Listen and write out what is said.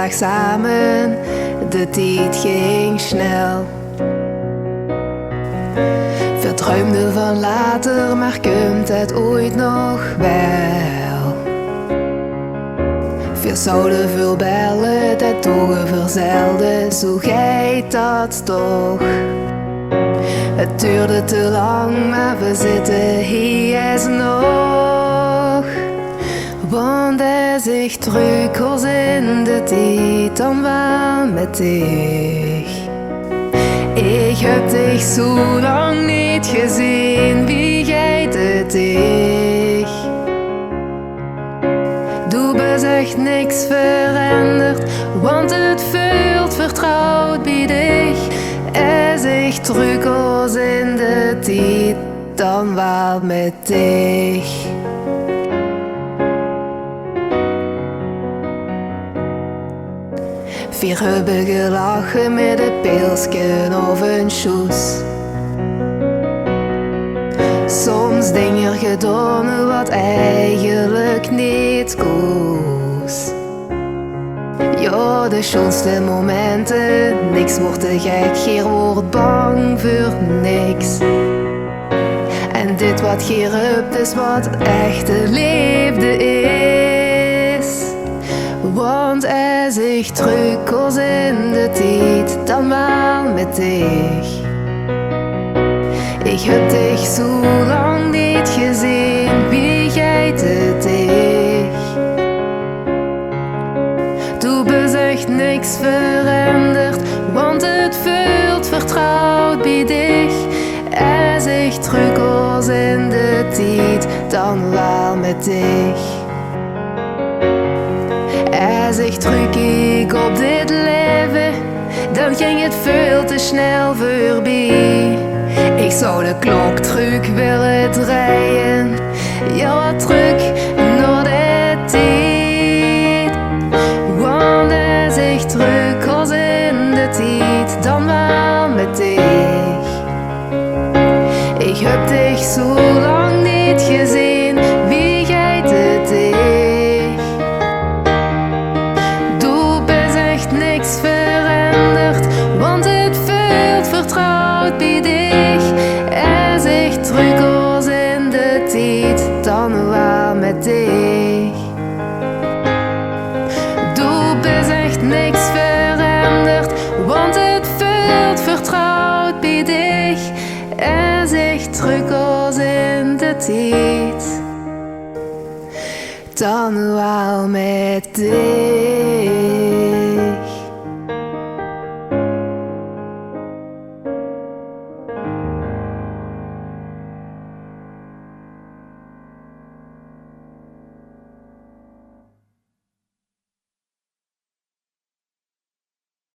dag samen, de tijd ging snel. Verdruimde van later, maar komt het ooit nog wel? Veel zouden, veel bellen, dat togen verzelde, zo gaat dat toch. Het duurde te lang, maar we zitten hier nog. Want als ik terug was in de tijd, dan wel met dich. Ik heb dich zo lang niet gezien, wie gaat het ik? Du bent echt niks veranderd, want het voelt vertrouwd bij dich. Als ik terug was in de tijd, dan wel met dich. Vier hebben gelachen met een pilsken of een sjoes. Soms dingen gedaan wat eigenlijk niet koos. Ja, de schoonste momenten, niks wordt te gek, geen wordt bang voor niks. En dit wat hier hebt is wat echte liefde is. Want als ik terug was in de tijd, dan wel met dich. Ik heb dich zo lang niet gezien, wie gaat het ik? Du bent echt niks veranderd, want het voelt vertrouwd bij dich. Als ik terug was in de tijd, dan wel met dich. Als ik terugkeek op dit leven, dan ging het veel te snel voorbij. Ik zou de klok terug willen draaien, ja terug naar de tijd. Want als ik terug was in de tijd, dan wel met dich. Ik heb dich zo lang niet gezien, wie gaat het ik? Du bent echt niks veranderd, want het voelt vertrouwd bij dich. Als ik terug was in de tijd, dan wel met dich. Du bent echt niks veranderd, want het voelt vertrouwd bij dich. Als ik terug was in de tijd, dan wel met dich.